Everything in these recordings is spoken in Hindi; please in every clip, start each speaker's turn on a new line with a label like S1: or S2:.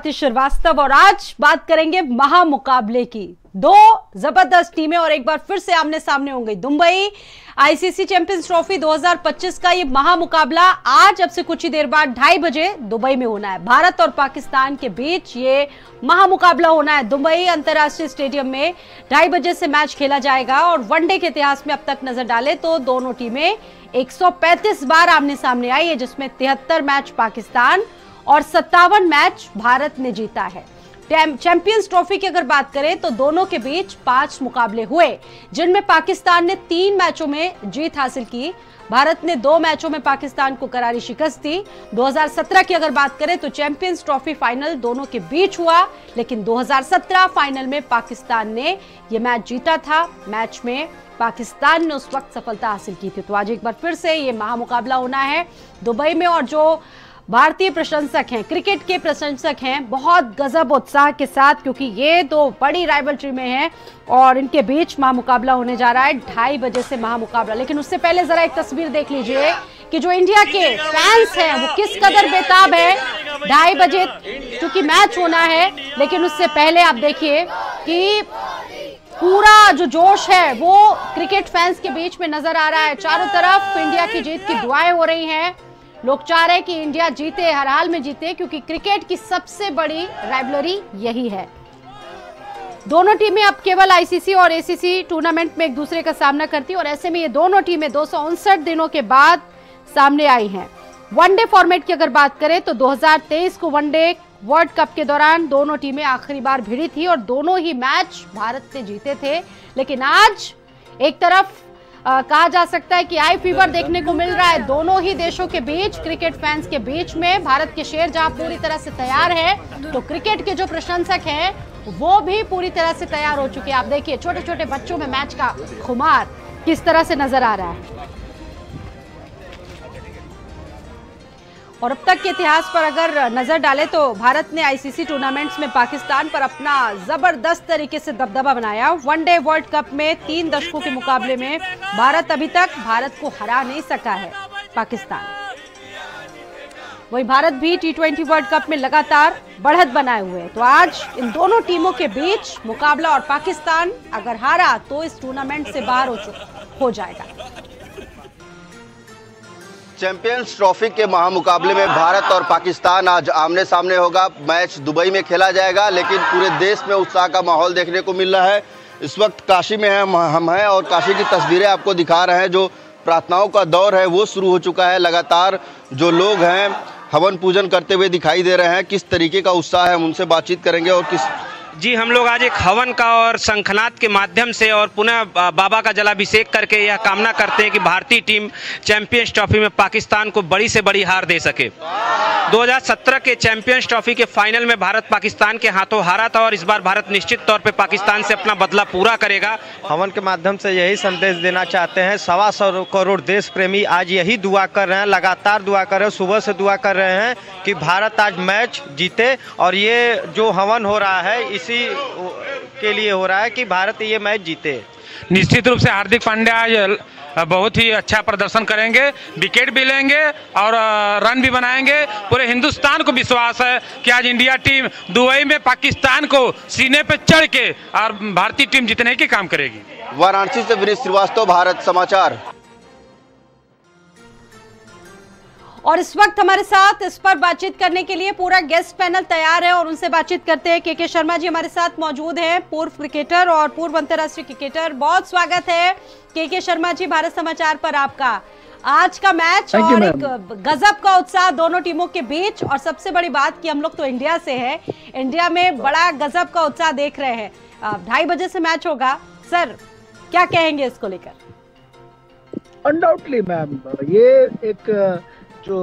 S1: स्वाति श्रीवास्तव और आज बात करेंगे महामुकाबले की। दो जबरदस्त टीमें और एक बार फिर से आमने सामने होंगी। दुबई आईसीसी चैंपियंस ट्रॉफी 2025 का ये महामुकाबला आज अब से कुछ ही देर बाद 2:30 बजे दुबई में होना है। भारत और पाकिस्तान के बीच ये महामुकाबला होना है। दुबई अंतर्राष्ट्रीय स्टेडियम में 2:30 बजे से मैच खेला जाएगा और वनडे के इतिहास में अब तक नजर डाले तो दोनों टीमें 135 बार आमने सामने आई है, जिसमें 73 मैच पाकिस्तान और 57 मैच भारत ने जीता है। चैंपियंस ट्रॉफी की अगर बात करें तो दोनों के बीच 5 मुकाबले हुए, जिनमें पाकिस्तान ने 3 मैचों में जीत हासिल की। भारत ने 2 मैचों में पाकिस्तान को करारी शिकस्त दी। 2017 की अगर बात करें तो चैंपियंस ट्रॉफी फाइनल दोनों के बीच हुआ, लेकिन 2017 फाइनल में पाकिस्तान ने यह मैच जीता था। मैच में पाकिस्तान ने उस वक्त सफलता हासिल की थी। तो आज एक बार फिर से ये महामुकाबला होना है दुबई में और जो भारतीय प्रशंसक हैं, क्रिकेट के प्रशंसक हैं, बहुत गजब उत्साह के साथ, क्योंकि ये दो बड़ी राइवलरी में हैं और इनके बीच महामुकाबला होने जा रहा है। 2:30 बजे से महामुकाबला। लेकिन उससे पहले जरा एक तस्वीर देख लीजिए कि जो इंडिया के फैंस हैं वो किस कदर बेताब है। 2:30 बजे क्योंकि मैच होना है, लेकिन उससे पहले आप देखिए कि पूरा जो जोश है वो क्रिकेट फैंस के बीच में नजर आ रहा है। चारों तरफ इंडिया की जीत की दुआएं हो रही हैं। लोग चाह रहे हैं कि इंडिया जीते, हर हाल में जीते, क्योंकि क्रिकेट की सबसे बड़ी राइवलरी यही है। दोनों टीमें अब केवल आईसीसी और एसीसी टूर्नामेंट में एक दूसरे का सामना करती हैं और ऐसे में ये दोनों टीमें 259 दिनों के बाद सामने आई हैं। वनडे फॉर्मेट की अगर बात करें तो 2023 को वनडे वर्ल्ड कप के दौरान दोनों टीमें आखिरी बार भिड़ी थी और दोनों ही मैच भारत ने जीते थे। लेकिन आज एक तरफ कहा जा सकता है कि आई फीवर देखने को मिल रहा है दोनों ही देशों के बीच, क्रिकेट फैंस के बीच में। भारत के शेर जहां पूरी तरह से तैयार है, तो क्रिकेट के जो प्रशंसक हैं वो भी पूरी तरह से तैयार हो चुके हैं। आप देखिए छोटे छोटे बच्चों में मैच का खुमार किस तरह से नजर आ रहा है। और अब तक के इतिहास पर अगर नजर डालें तो भारत ने आईसीसी टूर्नामेंट्स में पाकिस्तान पर अपना जबरदस्त तरीके से दबदबा बनाया। वनडे वर्ल्ड कप में 3 दशकों के मुकाबले में भारत अभी तक भारत को हरा नहीं सका है पाकिस्तान। वहीं भारत भी T20 वर्ल्ड कप में लगातार बढ़त बनाए हुए है। तो आज इन दोनों टीमों के बीच मुकाबला और पाकिस्तान अगर हारा तो इस टूर्नामेंट से बाहर हो जाएगा।
S2: चैंपियंस ट्रॉफी के महामुकाबले में भारत और पाकिस्तान आज आमने सामने होगा। मैच दुबई में खेला जाएगा, लेकिन पूरे देश में उत्साह का माहौल देखने को मिल रहा है। इस वक्त काशी में हम हैं और काशी की तस्वीरें आपको दिखा रहे हैं। जो प्रार्थनाओं का दौर है वो शुरू हो चुका है। लगातार जो लोग हैं हवन पूजन करते हुए दिखाई दे रहे हैं। किस तरीके का उत्साह है हम उनसे बातचीत करेंगे। और किस
S3: जी, हम लोग आज एक हवन का और शंखनाद के माध्यम से और पुनः बाबा का जलाभिषेक करके यह कामना करते हैं कि भारतीय टीम चैंपियंस ट्रॉफी में पाकिस्तान को बड़ी से बड़ी हार दे सके। 2017 के चैंपियंस ट्रॉफी के फाइनल में भारत पाकिस्तान के हाथों हारा था और इस बार भारत निश्चित तौर पे पाकिस्तान से अपना बदला पूरा करेगा।
S4: हवन के माध्यम से यही संदेश देना चाहते हैं। 125 करोड़ देश प्रेमी आज यही दुआ कर रहे हैं, लगातार दुआ कर रहे हैं, सुबह से दुआ कर रहे हैं कि भारत आज मैच जीते। और ये जो हवन हो रहा है इसी के लिए हो रहा है कि भारत ये मैच जीते।
S5: निश्चित रूप से हार्दिक पांड्या आज बहुत ही अच्छा प्रदर्शन करेंगे, विकेट भी लेंगे और रन भी बनाएंगे। पूरे हिंदुस्तान को विश्वास है कि आज इंडिया टीम दुबई में पाकिस्तान को सीने पे चढ़ के और भारतीय टीम जीतने की काम करेगी।
S2: वाराणसी से विनीत श्रीवास्तव, भारत समाचार।
S1: और इस वक्त हमारे साथ इस पर बातचीत करने के लिए पूरा गेस्ट पैनल तैयार है और उनसे बातचीत करते हैं। के शर्मा जी हमारे साथ मौजूद हैं, पूर्व क्रिकेटर और पूर्व अंतर्राष्ट्रीय क्रिकेटर। बहुत स्वागत है के शर्मा जी भारत समाचार पर आपका। आज का मैच और एक गजब का उत्साह दोनों टीमों के बीच, और सबसे बड़ी बात कि हम लोग तो इंडिया से हैं, इंडिया में बड़ा गजब का उत्साह देख रहे हैं। 2:30 बजे से मैच होगा। सर क्या कहेंगे इसको लेकर?
S6: अनडाउटली मैम, ये एक जो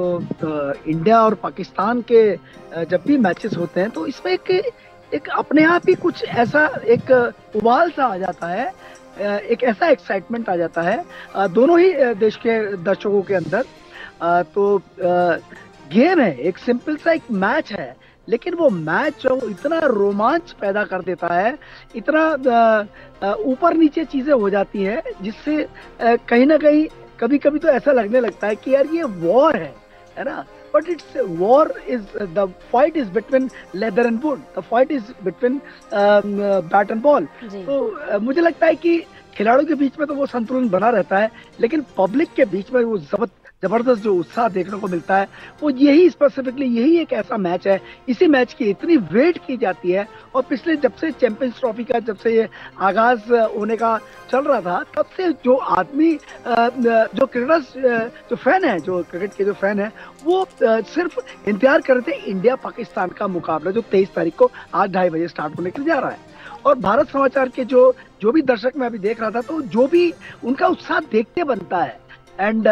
S6: इंडिया और पाकिस्तान के जब भी मैचेस होते हैं तो इसमें एक अपने आप ही कुछ ऐसा एक उबाल सा आ जाता है, एक ऐसा एक्साइटमेंट आ जाता है दोनों ही देश के दर्शकों के अंदर। तो गेम है, एक सिंपल सा एक मैच है, लेकिन वो मैच जो इतना रोमांच पैदा कर देता है, इतना ऊपर नीचे चीजें हो जाती हैं, जिससे कहीं ना कहीं कभी कभी तो ऐसा लगने लगता है कि यार ये वॉर है ना। but it's war is the fight is between leather and wood, the fight is between bat and ball. तो मुझे लगता है कि खिलाड़ियों के बीच में तो वो संतुलन बना रहता है, लेकिन पब्लिक के बीच में वो जबरदस्त जो उत्साह देखने को मिलता है, वो यही स्पेसिफिकली यही एक ऐसा मैच है, इसी मैच की इतनी वेट की जाती है। और पिछले जब से चैंपियंस ट्रॉफी का जब से ये आगाज होने का चल रहा था, तब से जो आदमी जो क्रिकेटर्स जो फैन है, जो क्रिकेट के जो फैन है, वो सिर्फ इंतजार कर रहे थे इंडिया पाकिस्तान का मुकाबला जो 23 तारीख को आज 2:30 बजे स्टार्ट होने के लिए जा रहा है। और भारत समाचार के जो भी दर्शक मैं अभी देख रहा था, तो जो भी उनका उत्साह देखते बनता है। एंड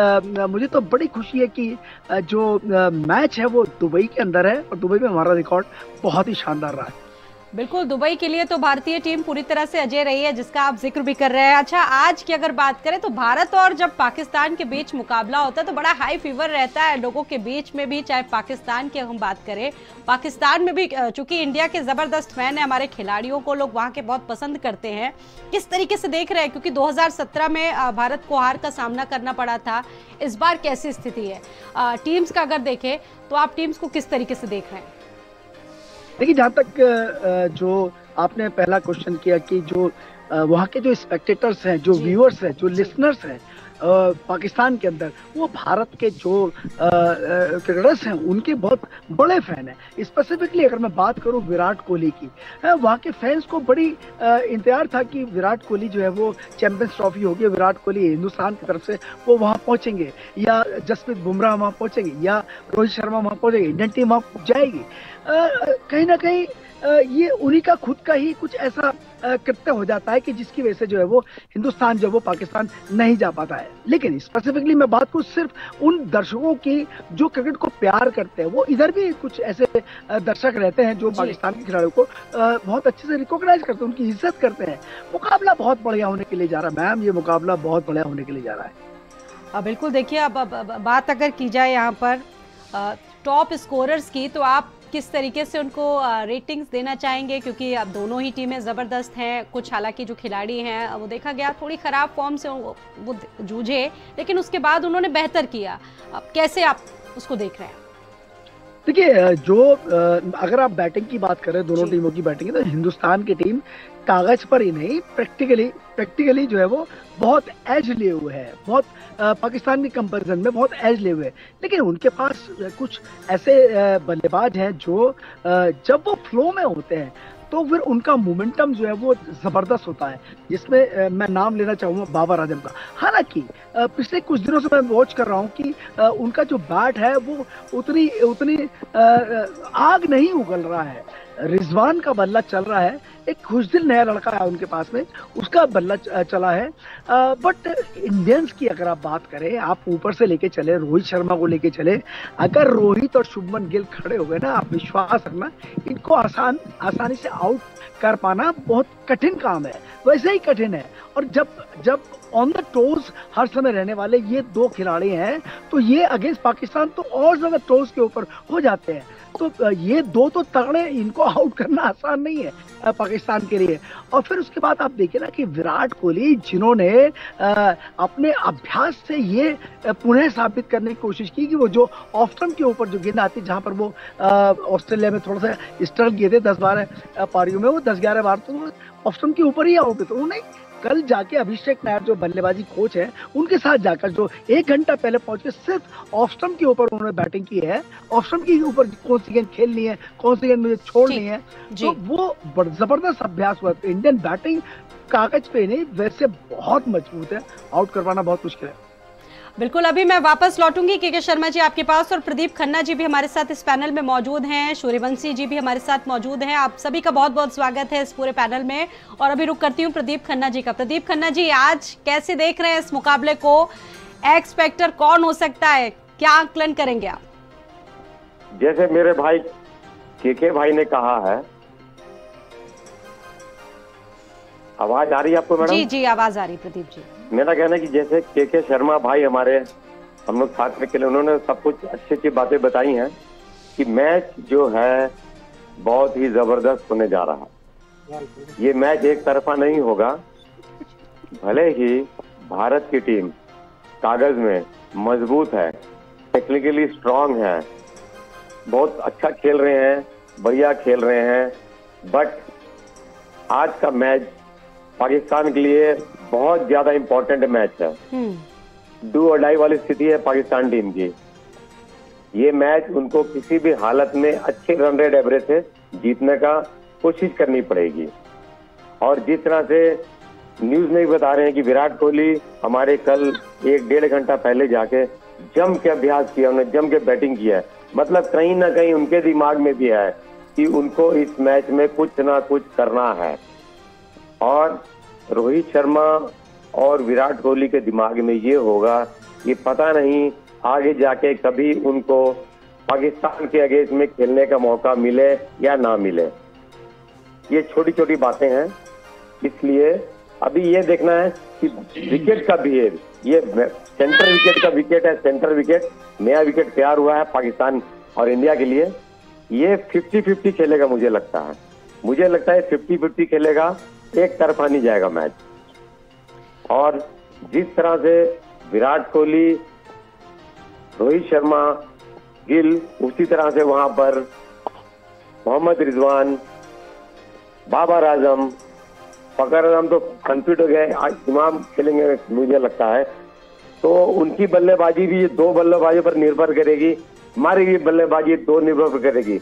S6: मुझे तो बड़ी खुशी है कि जो मैच है वो दुबई के अंदर है, और दुबई में हमारा रिकॉर्ड बहुत ही शानदार रहा है।
S1: बिल्कुल, दुबई के लिए तो भारतीय टीम पूरी तरह से अजय रही है, जिसका आप जिक्र भी कर रहे हैं। अच्छा, आज की अगर बात करें तो भारत और जब पाकिस्तान के बीच मुकाबला होता है तो बड़ा हाई फीवर रहता है लोगों के बीच में भी, चाहे पाकिस्तान की हम बात करें, पाकिस्तान में भी चूंकि इंडिया के जबरदस्त फैन है, हमारे खिलाड़ियों को लोग वहाँ के बहुत पसंद करते हैं। किस तरीके से देख रहे हैं, क्योंकि 2017 में भारत को हार का सामना करना पड़ा था, इस बार कैसी स्थिति है टीम्स का अगर देखें तो आप टीम्स को किस तरीके से देख रहे हैं?
S6: देखिए, जहाँ तक जो आपने पहला क्वेश्चन किया कि जो वहाँ के जो स्पेक्टेटर्स हैं, जो व्यूअर्स हैं, जो लिसनर्स हैं पाकिस्तान के अंदर, वो भारत के जो क्रिकेटर्स हैं उनके बहुत बड़े फैन हैं। स्पेसिफिकली अगर मैं बात करूं विराट कोहली की, वहाँ के फैंस को बड़ी इंतजार था कि विराट कोहली जो है वो चैंपियंस ट्रॉफी होगी, विराट कोहली हिंदुस्तान की तरफ से वो वहाँ पहुंचेंगे, या जसप्रीत बुमराह वहाँ पहुंचेंगे, या रोहित शर्मा वहाँ पहुंचेंगे, इंडियन टीम वहाँ जाएगी। कहीं ना कहीं ये उन्हीं का खुद का ही कुछ ऐसा कृत्य हो जाता है कि जिसकी वजह से जो है वो हिंदुस्तान जो वो पाकिस्तान नहीं जा पाता है। लेकिन स्पेसिफिकली मैं बात करूं सिर्फ उन दर्शकों की जो क्रिकेट को प्यार करते हैं, वो इधर भी कुछ ऐसे दर्शक रहते हैं जो पाकिस्तान के खिलाड़ियों को बहुत अच्छे से रिकॉग्नाइज करते हैं, उनकी इज्जत करते हैं। मुकाबला बहुत बढ़िया होने के लिए जा रहा है मैम, ये मुकाबला बहुत बढ़िया होने के लिए जा रहा है।
S1: बिल्कुल, देखिए अब बात अगर की जाए यहाँ पर टॉप स्कोरर्स की, तो आप किस तरीके से उनको रेटिंग्स देना चाहेंगे, क्योंकि अब दोनों ही टीमें ज़बरदस्त हैं। कुछ हालांकि जो खिलाड़ी हैं वो देखा गया थोड़ी ख़राब फॉर्म से वो जूझे, लेकिन उसके बाद उन्होंने बेहतर किया। अब कैसे आप उसको देख रहे हैं?
S6: देखिए, जो अगर आप बैटिंग की बात करें, दोनों टीमों की बैटिंग, तो हिंदुस्तान की टीम कागज पर ही नहीं प्रैक्टिकली जो है वो बहुत एज लिए हुए है, बहुत पाकिस्तान के कंपैरिजन में बहुत एज लिए हुए है। लेकिन उनके पास कुछ ऐसे बल्लेबाज हैं जो जब वो फ्लो में होते हैं तो फिर उनका मोमेंटम जो है वो जबरदस्त होता है, जिसमें मैं नाम लेना चाहूँगा बाबर आजम का। हालांकि पिछले कुछ दिनों से मैं वॉच कर रहा हूँ कि उनका जो बैट है वो उतनी आग नहीं उगल रहा है। रिजवान का बल्ला चल रहा है, एक खुशदिल नया लड़का है उनके पास में, उसका बल्ला चला है। बट इंडियंस की अगर आप बात करें, आप ऊपर से लेके चले, रोहित शर्मा को लेके चले, अगर रोहित और शुभमन गिल खड़े हो गए ना, आप विश्वास रखना इनको आसानी से आउट कर पाना बहुत कठिन काम है, वैसे ही कठिन है। और जब ऑन द टोज हर समय रहने वाले ये दो खिलाड़ी हैं, तो ये अगेंस्ट पाकिस्तान तो और ज्यादा टोज के ऊपर हो जाते हैं। तो ये दो तो तगड़े, इनको आउट करना आसान नहीं है पाकिस्तान के लिए। और फिर उसके बाद आप देखिए ना कि विराट कोहली, जिन्होंने अपने अभ्यास से ये पुनः साबित करने की कोशिश की कि वो जो ऑफ स्टंप के ऊपर जो गेंद आती, जहां पर वो ऑस्ट्रेलिया में थोड़ा सा स्ट्रगल किए थे 10-12 पारियों में, वो 10-11 बार तो ऑफ स्टंप के ऊपर ही आउट थे। तो उन्होंने कल जाके अभिषेक नायर जो बल्लेबाजी कोच है, उनके साथ जाकर जो 1 घंटा पहले पहुंच के सिर्फ ऑफ स्टंप के ऊपर उन्होंने बैटिंग की है, ऑफ स्टंप के ऊपर कौन सी गेंद खेलनी है, कौन सी गेंद मुझे छोड़नी है, तो वो जबरदस्त अभ्यास हुआ। इंडियन बैटिंग कागज पे नहीं वैसे बहुत मजबूत है, आउट करवाना बहुत मुश्किल है।
S1: बिल्कुल, अभी मैं वापस लौटूंगी के शर्मा जी आपके पास, और प्रदीप खन्ना जी भी हमारे साथ इस पैनल में मौजूद हैं, सूर्यवंशी जी भी हमारे साथ मौजूद हैं। आप सभी का बहुत बहुत स्वागत है इस पूरे पैनल में। और अभी रुक करती हूँ प्रदीप खन्ना जी का। प्रदीप खन्ना जी, आज कैसे देख रहे हैं इस मुकाबले को? एक्स फैक्टर कौन हो सकता है, क्या आकलन करेंगे आप?
S7: जैसे मेरे भाई के भाई ने कहा है, आवाज आ रही है आपको मैडम?
S1: जी जी, आवाज आ रही प्रदीप जी।
S7: मेरा कहना है कि जैसे के शर्मा भाई हमारे, हम लोग साथ में खेले, उन्होंने सब कुछ अच्छी अच्छी बातें बताई हैं कि मैच जो है बहुत ही जबरदस्त होने जा रहा है। ये मैच एक तरफा नहीं होगा। भले ही भारत की टीम कागज में मजबूत है, टेक्निकली स्ट्रांग है, बहुत अच्छा खेल रहे हैं, बढ़िया खेल रहे हैं, बट आज का मैच पाकिस्तान के लिए बहुत ज्यादा इम्पोर्टेंट मैच है। डू और डाई वाली स्थिति है पाकिस्तान टीम की। ये मैच उनको किसी भी हालत में अच्छे रन रेट एवरेज से जीतने का कोशिश करनी पड़ेगी। और जिस तरह से न्यूज में भी बता रहे हैं कि विराट कोहली हमारे कल 1-1.5 घंटा पहले जाके जम के अभ्यास किया, उन्होंने जम के बैटिंग किया है, मतलब कहीं ना कहीं उनके दिमाग में भी है कि उनको इस मैच में कुछ ना कुछ करना है। और रोहित शर्मा और विराट कोहली के दिमाग में ये होगा कि पता नहीं आगे जाके कभी उनको पाकिस्तान के अगेंस्ट में खेलने का मौका मिले या ना मिले। ये छोटी छोटी बातें हैं, इसलिए अभी ये देखना है कि विकेट का बिहेव, ये सेंटर विकेट का विकेट है, सेंटर विकेट नया विकेट तैयार हुआ है पाकिस्तान और इंडिया के लिए। ये 50-50 खेलेगा, मुझे लगता है 50-50 खेलेगा, एक तरफा नहीं जाएगा मैच। और जिस तरह से विराट कोहली, रोहित शर्मा, गिल, उसी तरह से वहां पर मोहम्मद रिजवान, बाबर आजम, फखर आजम तो कंफ्यूज हो गए, आज इमाम खेलेंगे मुझे लगता है। तो उनकी बल्लेबाजी भी 2 बल्लेबाजों पर निर्भर करेगी, हमारी भी बल्लेबाजी 2 निर्भर करेगी।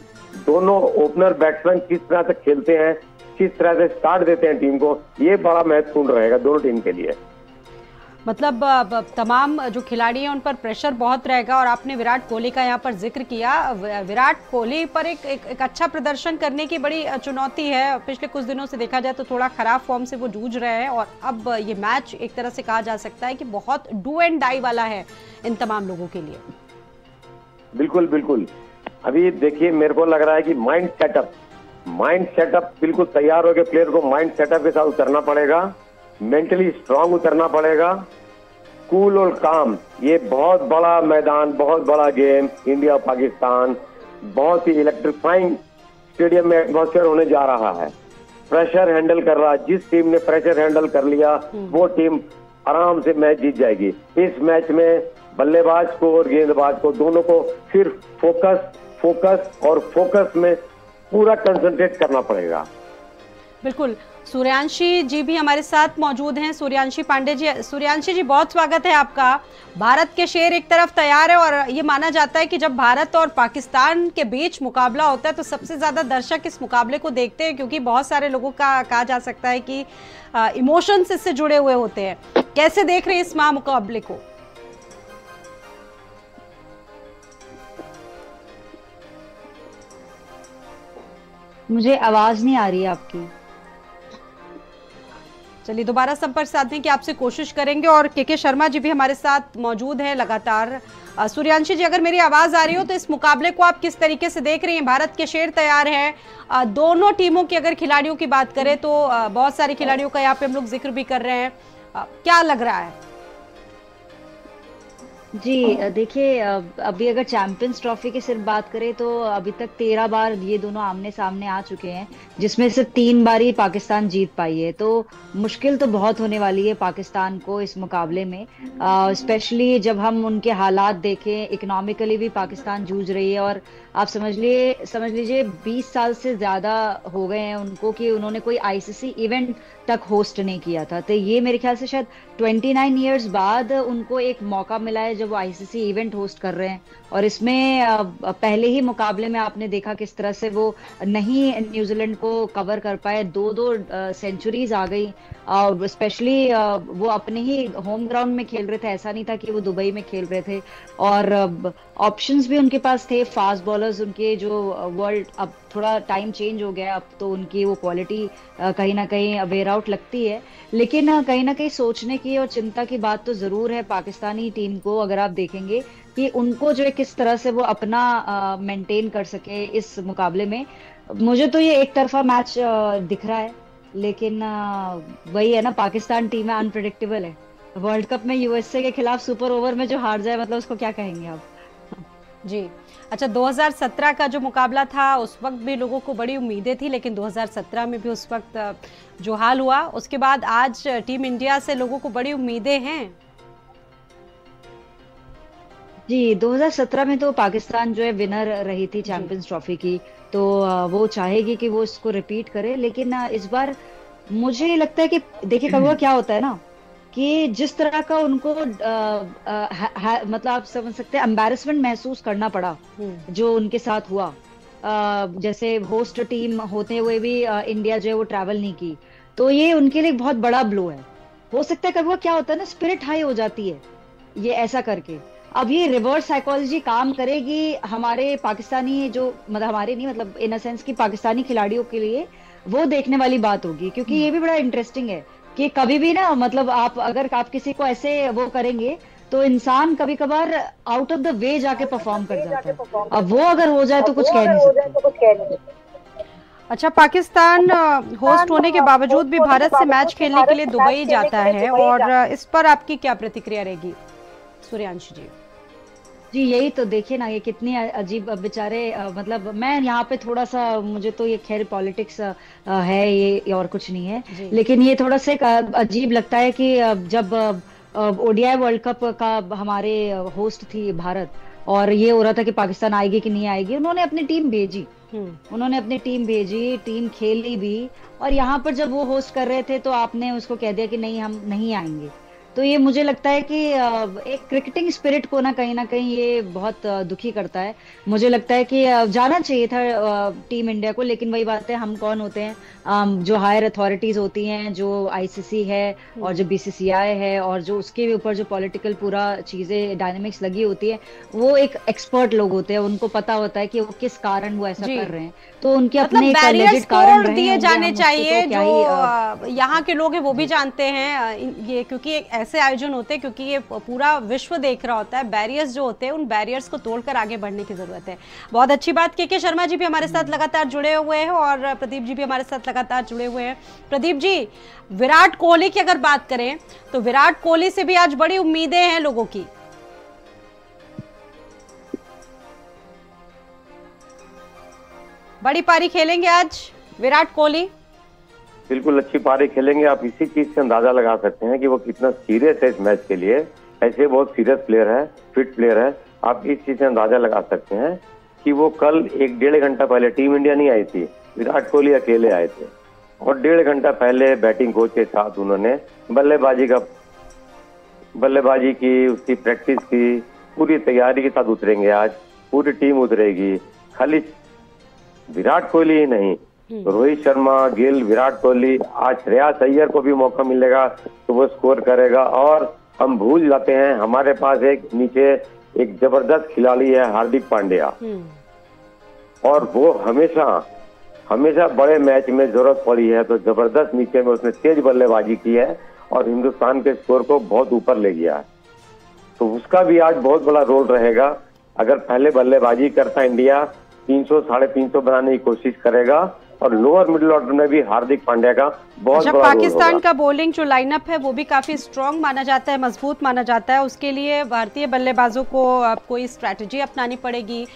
S7: दोनों ओपनर बैट्समैन किस तरह से खेलते हैं, किस तरह से स्टार्ट देते हैं टीम को, ये बड़ा महत्वपूर्ण रहेगा दोनों टीम के लिए।
S1: मतलब तमाम जो खिलाड़ी हैं उन पर प्रेशर बहुत रहेगा। और आपने विराट कोहली का यहाँ पर जिक्र किया, विराट कोहली पर एक अच्छा प्रदर्शन करने की बड़ी चुनौती है। पिछले कुछ दिनों से देखा जाए तो थोड़ा खराब फॉर्म से वो जूझ रहे हैं, और अब ये मैच एक तरह से कहा जा सकता है कि बहुत डू एंड डाई वाला है इन तमाम लोगों के लिए।
S7: बिल्कुल बिल्कुल। अभी देखिए, मेरे को लग रहा है कि माइंड सेटअप बिल्कुल तैयार हो गए। प्लेयर को माइंड सेटअप के साथ उतरना पड़ेगा, मेंटली स्ट्रांग उतरना पड़ेगा, कूल और काम। ये बहुत बड़ा मैदान, बहुत बड़ा गेम, इंडिया पाकिस्तान, बहुत ही इलेक्ट्रीफाइंग स्टेडियम में एटमॉस्फेयर होने जा रहा है। प्रेशर हैंडल कर रहा है, जिस टीम ने प्रेशर हैंडल कर लिया वो टीम आराम से मैच जीत जाएगी। इस मैच में बल्लेबाज को और गेंदबाज को दोनों को सिर्फ फोकस में पूरा कंसंट्रेट करना पड़ेगा।
S1: बिल्कुल। सूर्यांशी जी भी हमारे साथ मौजूद हैं, सूर्यांशी पांडे जी। सूर्यांशी जी, बहुत स्वागत है आपका। भारत के शेर एक तरफ तैयार है, और ये माना जाता है कि जब भारत और पाकिस्तान के बीच मुकाबला होता है तो सबसे ज्यादा दर्शक इस मुकाबले को देखते हैं, क्योंकि बहुत सारे लोगों का कहा जा सकता है कि इमोशंस इससे जुड़े हुए होते हैं। कैसे देख रहे हैं इस महामुकाबले को?
S8: मुझे आवाज नहीं आ रही है आपकी।
S1: चलिए दोबारा संपर्क साधने की आपसे कोशिश करेंगे। और के शर्मा जी भी हमारे साथ मौजूद हैं लगातार। सूर्यांशी जी, अगर मेरी आवाज आ रही हो तो इस मुकाबले को आप किस तरीके से देख रही हैं? भारत के शेर तैयार है, दोनों टीमों की अगर खिलाड़ियों की बात करें तो बहुत सारे खिलाड़ियों का यहाँ पे हम लोग जिक्र भी कर रहे हैं, क्या लग रहा है?
S8: जी देखिए, अभी अगर चैंपियंस ट्रॉफी की सिर्फ बात करें तो अभी तक 13 बार ये दोनों आमने सामने आ चुके हैं, जिसमें से 3 बार ही पाकिस्तान जीत पाई है। तो मुश्किल तो बहुत होने वाली है पाकिस्तान को इस मुकाबले में, स्पेशली जब हम उनके हालात देखें। इकोनॉमिकली भी पाकिस्तान जूझ रही है, और आप समझ लीजिए 20 साल से ज्यादा हो गए हैं उनको कि उन्होंने कोई आईसीसी इवेंट तक होस्ट नहीं किया था। तो ये मेरे ख्याल से शायद 29 इयर्स बाद उनको एक मौका मिला है जब वो आईसीसी इवेंट होस्ट कर रहे हैं। और इसमें पहले ही मुकाबले में आपने देखा किस तरह से वो नहीं न्यूजीलैंड को कवर कर पाए, 2-2 सेंचुरीज आ गई। और स्पेशली वो अपने ही होम ग्राउंड में खेल रहे थे, ऐसा नहीं था कि वो दुबई में खेल रहे थे। और ऑप्शंस भी उनके पास थे, फास्ट बॉलर्स उनके जो वर्ल्ड, अब थोड़ा टाइम चेंज हो गया, अब तो उनकी वो क्वालिटी कहीं ना कहीं वेयर आउट लगती है। लेकिन कहीं ना कहीं सोचने की और चिंता की बात तो जरूर है पाकिस्तानी टीम को। अगर आप देखेंगे कि उनको जो है किस तरह से वो अपना मेंटेन कर सके इस मुकाबले में। मुझे तो ये एक तरफा मैच दिख रहा है, लेकिन वही है ना, पाकिस्तान टीम है, अनप्रेडिक्टेबल है। वर्ल्ड कप में यूएसए के खिलाफ सुपर ओवर में जो हार जाए, मतलब उसको क्या कहेंगे आप?
S1: जी अच्छा, 2017 का जो मुकाबला था उस वक्त भी लोगों को बड़ी उम्मीदें थी, लेकिन 2017 में भी उस वक्त जो हाल हुआ, उसके बाद आज टीम इंडिया से लोगों को बड़ी उम्मीदें हैं।
S8: जी 2017 में तो पाकिस्तान जो है विनर रही थी चैंपियंस ट्रॉफी की, तो वो चाहेगी कि वो इसको रिपीट करे, लेकिन इस बार मुझे लगता है कि देखिए कभी क्या होता है ना कि जिस तरह का उनको मतलब आप समझ सकते हैं एम्बैरेसमेंट महसूस करना पड़ा जो उनके साथ हुआ, जैसे होस्ट टीम होते हुए भी इंडिया जो है वो ट्रैवल नहीं की, तो ये उनके लिए बहुत बड़ा ब्लो है। हो सकता है कभी क्या होता है ना, स्पिरिट हाई हो जाती है ये ऐसा करके। अब ये रिवर्स साइकोलॉजी काम करेगी हमारे पाकिस्तानी जो मतलब हमारे नहीं मतलब इन अ सेंस कि पाकिस्तानी खिलाड़ियों के लिए वो देखने वाली बात होगी, क्योंकि ये भी बड़ा इंटरेस्टिंग है कि कभी भी ना मतलब आप अगर आप किसी को ऐसे वो करेंगे तो इंसान कभी कभार आउट ऑफ द वे जाके परफॉर्म कर जाता है। अब वो अगर हो जाए तो कुछ कह नहीं सकते।
S1: अच्छा, पाकिस्तान होस्ट होने के बावजूद भी भारत से मैच खेलने के लिए दुबई जाता है, और इस पर आपकी क्या प्रतिक्रिया रहेगी सूर्यांश जी?
S8: जी यही तो देखिए ना, ये कितनी अजीब बेचारे मतलब मैं यहाँ पे थोड़ा सा मुझे तो ये खैर पॉलिटिक्स है ये और कुछ नहीं है, लेकिन ये थोड़ा सा अजीब लगता है कि जब ओडीआई वर्ल्ड कप का हमारे होस्ट थी भारत, और ये हो रहा था कि पाकिस्तान आएगी कि नहीं आएगी, उन्होंने अपनी टीम भेजी, टीम खेली भी, और यहाँ पर जब वो होस्ट कर रहे थे तो आपने उसको कह दिया कि नहीं हम नहीं आएंगे। तो ये मुझे लगता है कि एक क्रिकेटिंग स्पिरिट को ना कहीं ये बहुत दुखी करता है। मुझे लगता है कि जाना चाहिए था टीम इंडिया को, लेकिन वही बात है, हम कौन होते हैं, जो हायर अथॉरिटीज होती हैं, जो आईसीसी है और जो बीसीसीआई है और जो उसके ऊपर जो पॉलिटिकल पूरा चीजें डायनेमिक्स लगी होती है, वो एक एक्सपर्ट लोग होते हैं, उनको पता होता है कि वो किस कारण वो ऐसा कर रहे हैं, तो उनके अपने
S1: बैरियर्स कारण दिए जाने चाहिए। जो यहाँ के लोग हैं वो भी जानते हैं ये, क्योंकि ऐसे आयोजन होते हैं क्योंकि ये पूरा विश्व देख रहा होता है, बैरियर्स जो होते हैं उन बैरियर्स को तोड़कर आगे बढ़ने की जरूरत है। बहुत अच्छी बात, के शर्मा जी भी हमारे साथ लगातार जुड़े हुए हैं और प्रदीप जी भी हमारे साथ लगातार जुड़े हुए हैं। प्रदीप जी, विराट कोहली की अगर बात करें तो विराट कोहली से भी आज बड़ी उम्मीदें हैं लोगों की। बड़ी पारी खेलेंगे आज विराट कोहली?
S7: बिल्कुल अच्छी पारी खेलेंगे। आप इसी चीज से अंदाजा लगा सकते हैं कि वो कितना सीरियस है इस मैच के लिए। ऐसे बहुत सीरियस प्लेयर है, फिट प्लेयर है। आप इस चीज से अंदाजा लगा सकते हैं कि वो कल 1-1.5 घंटा पहले टीम इंडिया नहीं आई थी, विराट कोहली अकेले आए थे और 1.5 घंटा पहले बैटिंग कोच के साथ उन्होंने बल्लेबाजी की, उसकी प्रैक्टिस की, पूरी तैयारी के साथ उतरेंगे। आज पूरी टीम उतरेगी, खाली विराट कोहली ही नहीं, रोहित शर्मा, गिल, विराट कोहली, आज श्रेयस अय्यर को भी मौका मिलेगा तो वो स्कोर करेगा। और हम भूल जाते हैं हमारे पास नीचे एक जबरदस्त खिलाड़ी है हार्दिक पांड्या, और वो हमेशा बड़े मैच में जरूरत पड़ी है तो जबरदस्त नीचे में उसने तेज बल्लेबाजी की है और हिंदुस्तान के स्कोर को बहुत ऊपर ले गया है। तो उसका भी आज बहुत बड़ा रोल रहेगा। अगर पहले बल्लेबाजी करता इंडिया 300-350 बनाने की कोशिश करेगा और लोअर मिडिल ऑर्डर में भी हार्दिक पांड्या का बहुत बड़ा
S1: पाकिस्तान का बॉलिंग जो लाइनअप है वो भी काफी स्ट्रांग माना जाता है, मजबूत माना जाता है। उसके लिए भारतीय बल्लेबाजों को कोई स्ट्रेटजी अपनानी पड़ेगी।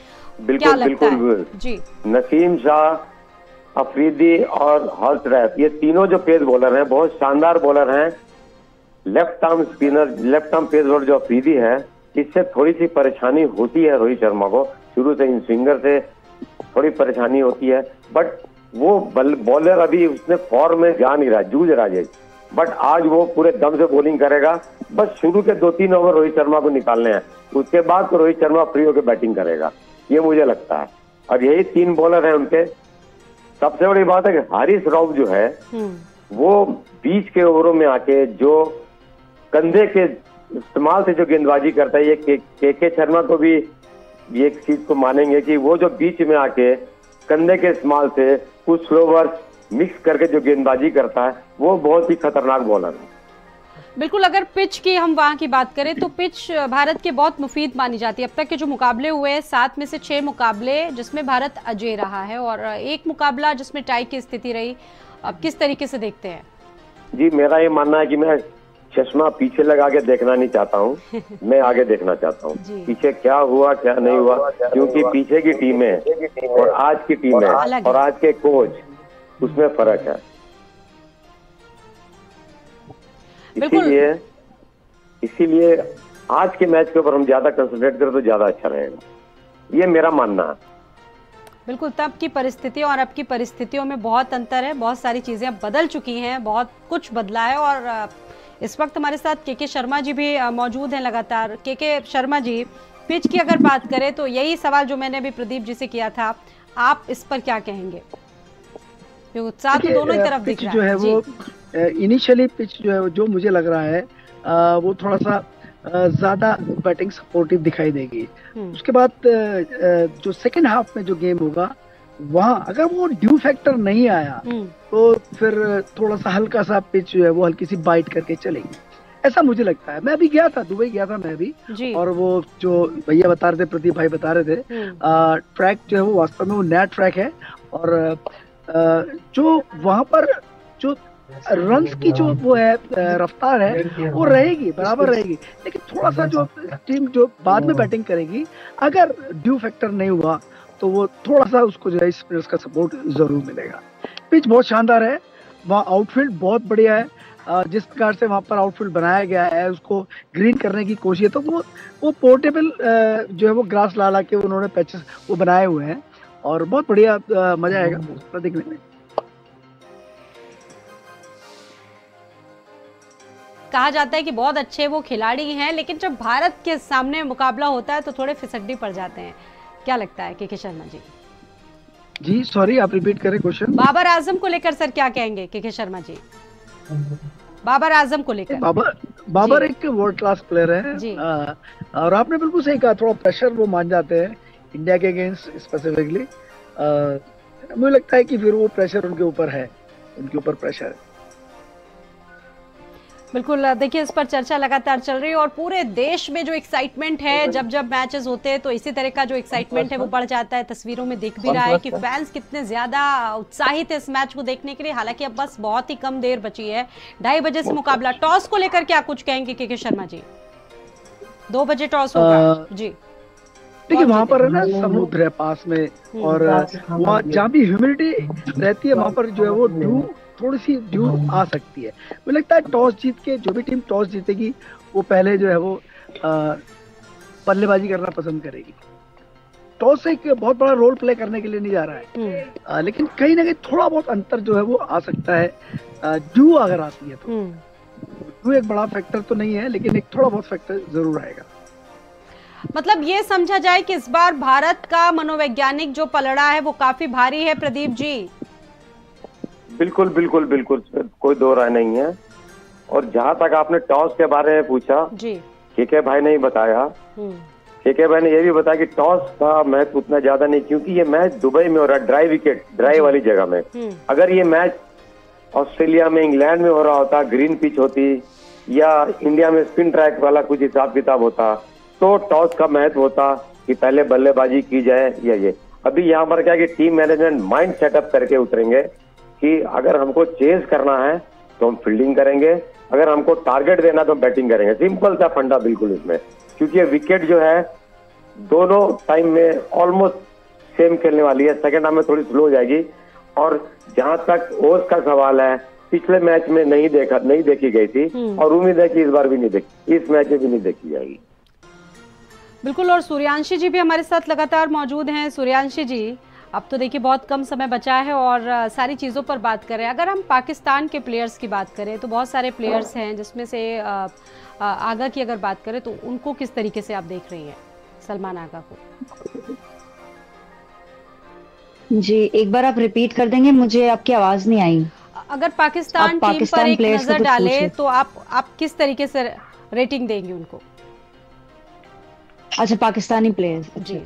S7: बिल्कुल
S1: जी,
S7: नसीम शाह, अफरीदी और हर्षरैफ, ये तीनों जो पेस बॉलर हैं बहुत शानदार बॉलर हैं। लेफ्ट आर्म पेस बॉलर जो अफरीदी है, इससे थोड़ी सी परेशानी होती है रोहित शर्मा को, शुरू से इन स्विंगर से थोड़ी परेशानी होती है, बट वो बॉलर अभी उसने फॉर्म में जा नहीं रहा, जूझ रहा है, बट आज वो पूरे दम से बॉलिंग करेगा। बस शुरू के 2-3 ओवर रोहित शर्मा को निकालने हैं, उसके बाद तो रोहित शर्मा फ्री होकर बैटिंग करेगा, ये मुझे लगता है। और यही 3 बॉलर हैं उनके। सबसे बड़ी बात है कि हारिस रऊफ जो है वो बीच के ओवरों में आके जो कंधे के इस्तेमाल से जो गेंदबाजी करता है, ये के शर्मा को भी ये एक चीज को मानेंगे कि वो जो बीच में आके कंधे के इस्तेमाल से कुछ स्लोवर्स मिक्स करके जो गेंदबाजी करता है वो बहुत ही खतरनाक बॉलर है।
S1: बिल्कुल, अगर पिच की हम वहां की बात करें तो पिच भारत के बहुत मुफीद मानी जाती है। अब तक के जो मुकाबले हुए हैं 7 में से 6 मुकाबले जिसमें भारत अजय रहा है और एक मुकाबला जिसमें टाई की स्थिति रही। अब किस तरीके से देखते हैं?
S7: जी, मेरा ये मानना है कि मैं चश्मा पीछे लगा के देखना नहीं चाहता हूँ, मैं आगे देखना चाहता हूँ पीछे क्या हुआ क्या नहीं हुआ, क्योंकि पीछे की टीम है और आज की टीम है और आज के कोच, उसमें फर्क है। इसीलिए आज के मैच के ऊपर हम ज्यादा कंसंट्रेट करें तो ज्यादा अच्छा रहेगा, ये मेरा मानना है।
S1: बिल्कुल, तब की परिस्थितियों और अब की परिस्थितियों में बहुत अंतर है, बहुत सारी चीजें अब बदल चुकी हैं, बहुत कुछ बदला है। और इस वक्त हमारे साथ के शर्मा जी भी मौजूद हैं लगातार। के शर्मा जी, पिच की अगर बात करें तो यही सवाल जो मैंने अभी प्रदीप जी से किया था, आप इस पर क्या कहेंगे? उत्साह तो दोनों ही तरफ दिख रहा है।
S6: जो है वो इनिशियली पिच जो है जो मुझे लग रहा है वो थोड़ा सा ज्यादा बैटिंग सपोर्टिव दिखाई देगी। उसके बाद जो सेकंड हाफ में जो गेम होगा वहां अगर वो ड्यू फैक्टर नहीं आया तो फिर थोड़ा सा हल्का सा पिच जो है वो हल्की सी बाइट करके चलेगी, ऐसा मुझे लगता है। मैं अभी गया था, दुबई गया था मैं भी, और वो जो भैया बता रहे थे, प्रदीप भाई बता रहे थे, ट्रैक जो है वो वास्तव में वो नया ट्रैक है। और जो वहां पर जो रन्स की जो वो है रफ्तार है वो रहेगी, बराबर रहेगी, लेकिन थोड़ा सा जो टीम जो बाद में बैटिंग करेगी अगर ड्यू फैक्टर नहीं हुआ तो वो थोड़ा सा उसको जो है स्पिनर्स का सपोर्ट जरूर मिलेगा। पिच बहुत शानदार है, वहाँ आउटफील्ड बहुत बढ़िया है, जिस प्रकार से वहाँ पर आउटफील्ड बनाया गया है उसको ग्रीन करने की कोशिश है, तो वो पोर्टेबल जो है वो ग्रास ला के उन्होंने पैचेस वो बनाए हुए हैं और बहुत बढ़िया मजा आएगा देखने में।
S1: कहा जाता है कि बहुत अच्छे वो खिलाड़ी हैं, लेकिन जब भारत के सामने मुकाबला होता है तो थोड़े फिसड्डी पड़ जाते हैं। क्या लगता है के शर्मा जी?
S6: जी सॉरी, आप रिपीट करें क्वेश्चन।
S1: बाबर आजम को लेकर सर क्या कहेंगे के शर्मा जी? बाबर आजम को लेकर।
S6: बाबर एक वर्ल्ड क्लास प्लेयर है जी। और आपने बिल्कुल सही कहा, थोड़ा प्रेशर वो मान जाते हैं इंडिया के अगेंस्ट स्पेसिफिकली। मुझे लगता है कि फिर वो प्रेशर उनके ऊपर है, उनके ऊपर प्रेशर है।
S1: बिल्कुल, देखिए इस पर चर्चा लगातार चल रही है और पूरे देश में जो एक्साइटमेंट है, जब मैचेस होते हैं तो इसी तरह का जो एक्साइटमेंट है वो बढ़ जाता है। तस्वीरों में दिख भी रहा है कि फैंस कितने ज्यादा उत्साहित है इस मैच को देखने के लिए। हालांकि अब बस बहुत ही कम देर बची है, 2:30 बजे से मुकाबला। टॉस को लेकर क्या कुछ कहेंगे के शर्मा जी? 2 बजे टॉस होगा जी।
S6: देखिए वहाँ पर है ना समुद्र है पास में, और वहाँ जहाँ भी ह्यूमिडिटी रहती है वहाँ पर जो है वो थोड़ी सी ड्यू आ सकती है। मुझे लगता है टॉस जीत के जो भी टीम टॉस जीतेगी वो पहले जो है वो बल्लेबाजी करना पसंद करेगी। टॉस एक बहुत बड़ा रोल प्ले करने के लिए नहीं जा रहा है, लेकिन कहीं ना कहीं थोड़ा बहुत अंतर जो है वो आ सकता है ड्यू अगर आती है तो। ड्यू एक बड़ा फैक्टर तो नहीं है, लेकिन एक थोड़ा बहुत फैक्टर जरूर आएगा।
S1: मतलब ये समझा जाए कि इस बार भारत का मनोवैज्ञानिक जो पलड़ा है वो काफी भारी है प्रदीप जी?
S7: बिल्कुल बिल्कुल बिल्कुल, कोई दो राय नहीं है। और जहां तक आपने टॉस के बारे में पूछा जी, के भाई ने ही बताया, के भाई ने ये भी बताया कि टॉस का मैच उतना ज्यादा नहीं, क्योंकि ये मैच दुबई में हो रहा है, ड्राई वाली जगह में। अगर ये मैच ऑस्ट्रेलिया में, इंग्लैंड में हो रहा होता, ग्रीन पिच होती, या इंडिया में स्पिन ट्रैक वाला कुछ हिसाब किताब होता, तो टॉस का महत्व होता कि पहले बल्लेबाजी की जाए या ये। अभी यहाँ पर क्या कि टीम मैनेजमेंट माइंड सेटअप करके उतरेंगे कि अगर हमको चेज करना है तो हम फील्डिंग करेंगे, अगर हमको टारगेट देना तो हम बैटिंग करेंगे। सिंपल सा फंडा बिल्कुल इसमें, क्योंकि ये विकेट जो है दोनों टाइम में ऑलमोस्ट सेम खेलने वाली है। सेकंड हाफ में थोड़ी स्लो हो जाएगी। और जहां तक ओवर्स का सवाल है, पिछले मैच में नहीं देखी गई थी और उम्मीद है कि इस बार भी नहीं देखी, इस मैच में भी नहीं देखी जाएगी।
S1: बिल्कुल, और सूर्यांशी जी भी हमारे साथ लगातार मौजूद हैं। सूर्यांशी जी, अब तो देखिए बहुत कम समय बचा है और सारी चीज़ों पर बात करें। अगर हम पाकिस्तान के प्लेयर्स की बात करें तो बहुत सारे प्लेयर्स हैं, जिसमें से आगा की अगर बात करें तो उनको किस तरीके से आप देख रही हैं, सलमान आगा को?
S8: जी एक बार आप रिपीट कर देंगे, मुझे आपकी आवाज़ नहीं आई।
S1: अगर पाकिस्तान टीम पर एक नज़र डालें तो आप किस तरीके से रेटिंग देंगे उनको?
S8: अच्छा, पाकिस्तानी प्लेयर्स जी।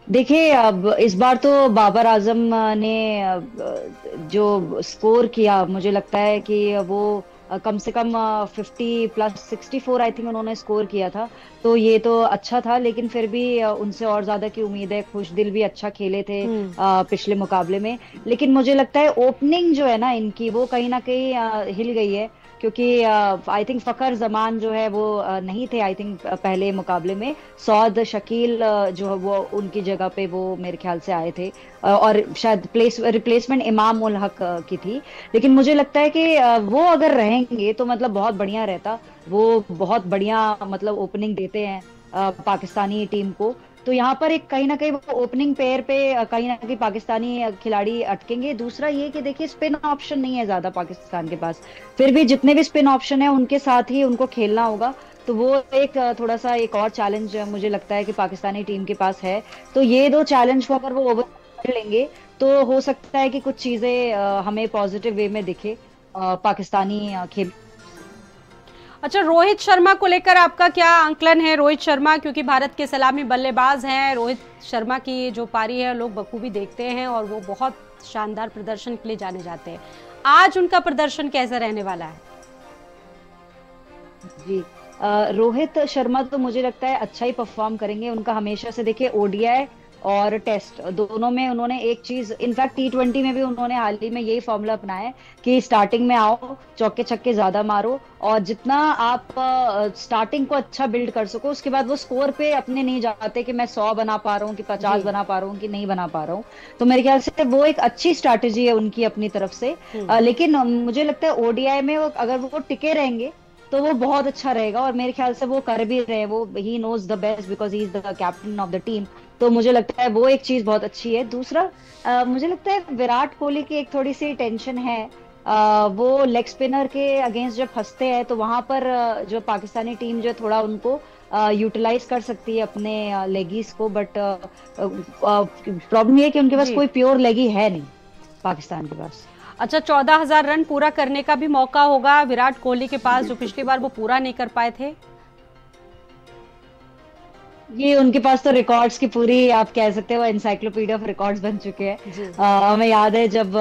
S8: देखिए अब इस बार तो बाबर आजम ने जो स्कोर किया, मुझे लगता है कि वो कम से कम 50 प्लस 64 आई थिंक उन्होंने स्कोर किया था, तो ये तो अच्छा था। लेकिन फिर भी उनसे और ज्यादा की उम्मीद है। खुशदिल भी अच्छा खेले थे पिछले मुकाबले में, लेकिन मुझे लगता है ओपनिंग जो है ना इनकी, वो कहीं ना कहीं हिल गई है, क्योंकि आई थिंक फखर जमान जो है वो नहीं थे आई थिंक पहले मुकाबले में। सौद शकील जो है वो उनकी जगह पे वो मेरे ख्याल से आए थे, और शायद रिप्लेसमेंट इमाम उल हक की थी। लेकिन मुझे लगता है कि वो अगर रहेंगे तो मतलब बहुत बढ़िया रहता। वो बहुत बढ़िया मतलब ओपनिंग देते हैं पाकिस्तानी टीम को। तो यहाँ पर एक कहीं ना कहीं वो ओपनिंग पेयर पे कहीं ना कहीं पाकिस्तानी खिलाड़ी अटकेंगे। दूसरा ये कि देखिए स्पिन ऑप्शन नहीं है ज्यादा पाकिस्तान के पास, फिर भी जितने भी स्पिन ऑप्शन है उनके साथ ही उनको खेलना होगा। तो वो एक थोड़ा सा एक और चैलेंज मुझे लगता है कि पाकिस्तानी टीम के पास है। तो ये दो चैलेंज को अगर वो ओवर कर लेंगे तो हो सकता है कि कुछ चीजें हमें पॉजिटिव वे में दिखे पाकिस्तानी खेल।
S1: अच्छा, रोहित शर्मा को लेकर आपका क्या आंकलन है? रोहित शर्मा क्योंकि भारत के सलामी बल्लेबाज हैं, रोहित शर्मा की जो पारी है लोग बखूबी देखते हैं और वो बहुत शानदार प्रदर्शन के लिए जाने जाते हैं। आज उनका प्रदर्शन कैसा रहने वाला है?
S8: जी, रोहित शर्मा तो मुझे लगता है अच्छा ही परफॉर्म करेंगे। उनका हमेशा से देखिए ओडीआई और टेस्ट दोनों में उन्होंने एक चीज, इनफैक्ट T20 में भी उन्होंने हाल ही में यही फॉर्मूला अपनाया है कि स्टार्टिंग में आओ, चौके छक्के ज्यादा मारो, और जितना आप स्टार्टिंग को अच्छा बिल्ड कर सको उसके बाद वो स्कोर पे अपने नहीं जाते कि मैं 100 बना पा रहा हूँ कि 50 बना पा रहा हूँ कि नहीं बना पा रहा हूँ। तो मेरे ख्याल से वो एक अच्छी स्ट्रैटेजी है उनकी अपनी तरफ से। लेकिन मुझे लगता है ओडीआई में अगर वो टिके रहेंगे तो वो बहुत अच्छा रहेगा, और मेरे ख्याल से वो कर भी रहे हैं। वो ही knows the best because he is the captain of the team. तो मुझे लगता है वो एक चीज बहुत अच्छी है। दूसरा मुझे लगता है विराट कोहली की एक थोड़ी सी टेंशन है। वो लेग स्पिनर के अगेंस्ट जब फंसते हैं तो वहां पर जो पाकिस्तानी टीम जो थोड़ा उनको यूटिलाइज कर सकती है अपने लेगीज को, बट प्रॉब्लम ये है कि उनके पास कोई प्योर लेगी है नहीं पाकिस्तान के पास।
S1: अच्छा, 14,000 रन पूरा करने का भी मौका होगा विराट कोहली के पास, जो पिछली बार वो पूरा नहीं कर पाए थे।
S8: ये उनके पास तो रिकॉर्ड्स की पूरी आप कह सकते हो एनसाइक्लोपीडिया ऑफ रिकॉर्ड्स बन चुके हैं। हमें याद है जब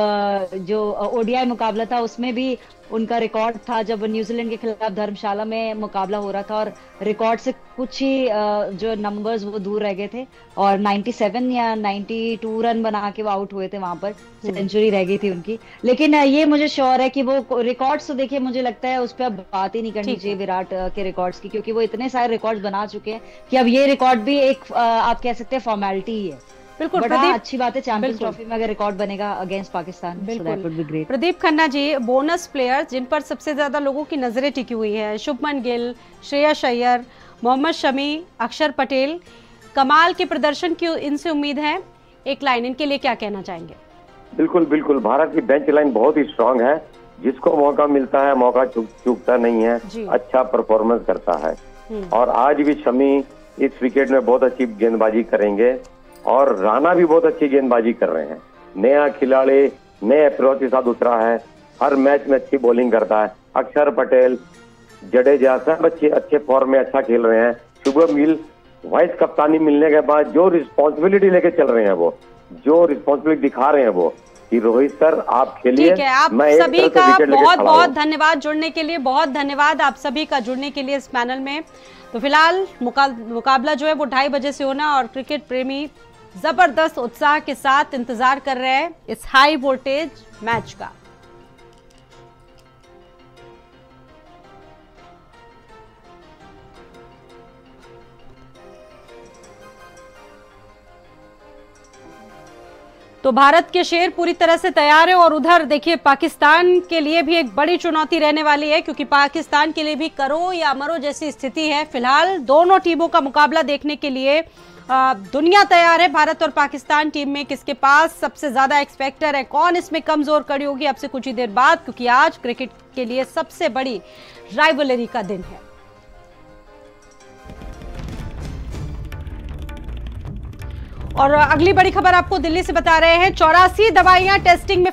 S8: जो ओडीआई मुकाबला था उसमें भी उनका रिकॉर्ड था, जब न्यूजीलैंड के खिलाफ धर्मशाला में मुकाबला हो रहा था और रिकॉर्ड से कुछ ही जो नंबर्स वो दूर रह गए थे, और 97 या 92 रन बना के वो आउट हुए थे, वहां पर सेंचुरी रह गई थी उनकी। लेकिन ये मुझे श्योर है कि वो रिकॉर्ड्स तो देखिए मुझे लगता है उस पर अब बात ही नहीं करनी चाहिए विराट के रिकॉर्ड्स की, क्योंकि वो इतने सारे रिकॉर्ड्स बना चुके हैं कि अब ये रिकॉर्ड भी एक आप कह सकते हैं फॉर्मेलिटी ही है।
S1: बिल्कुल
S8: प्रदीप, अच्छी बात है चैंपियंस ट्रॉफी में अगर रिकॉर्ड बनेगा against Pakistan, so that would be great।
S1: Pradeep Khanna ji, bonus player जिन पर सबसे ज्यादा लोगों की नजरें टिकी हुई है, शुभमन गिल, श्रेयस अय्यर, मोहम्मद शमी, अक्षर पटेल, कमाल के प्रदर्शन की इनसे उम्मीद है। एक लाइन इनके लिए क्या कहना चाहेंगे?
S7: बिल्कुल बिल्कुल, भारत की बेंच लाइन बहुत ही स्ट्रांग है। जिसको मौका मिलता है मौका चूकता नहीं है, अच्छा परफॉर्मेंस करता है। और आज भी शमी इस विकेट में बहुत अच्छी गेंदबाजी करेंगे, और राणा भी बहुत अच्छी गेंदबाजी कर रहे हैं। नया खिलाड़ी नए अप्रोच के साथ उतरा है, हर मैच में अच्छी बॉलिंग करता है। अक्षर पटेल, जडेजा सब अच्छे फॉर्म में अच्छा खेल रहे हैं। शुभम गिल वाइस कप्तानी मिलने के बाद जो रिस्पॉन्सिबिलिटी लेके चल रहे हैं, वो जो रिस्पॉन्सिबिलिटी दिखा रहे हैं वो कि रोहित सर आप खेलिए।
S1: ठीक है, आप सभी का बहुत बहुत धन्यवाद जुड़ने के लिए, बहुत धन्यवाद आप सभी का जुड़ने के लिए इस पैनल में। तो फिलहाल मुकाबला जो है वो 2:30 बजे से होना, और क्रिकेट प्रेमी जबरदस्त उत्साह के साथ इंतजार कर रहे हैं इस हाई वोल्टेज मैच का। तो भारत के शेर पूरी तरह से तैयार है, और उधर देखिए पाकिस्तान के लिए भी एक बड़ी चुनौती रहने वाली है, क्योंकि पाकिस्तान के लिए भी करो या मरो जैसी स्थिति है। फिलहाल दोनों टीमों का मुकाबला देखने के लिए दुनिया तैयार है। भारत और पाकिस्तान टीम में किसके पास सबसे ज्यादा एक्सपेक्टर है, कौन इसमें कमजोर खड़ी होगी, आपसे कुछ ही देर बाद, क्योंकि आज क्रिकेट के लिए सबसे बड़ी राइवलरी का दिन है। और अगली बड़ी खबर आपको दिल्ली से बता रहे हैं, 84 दवाइयां टेस्टिंग में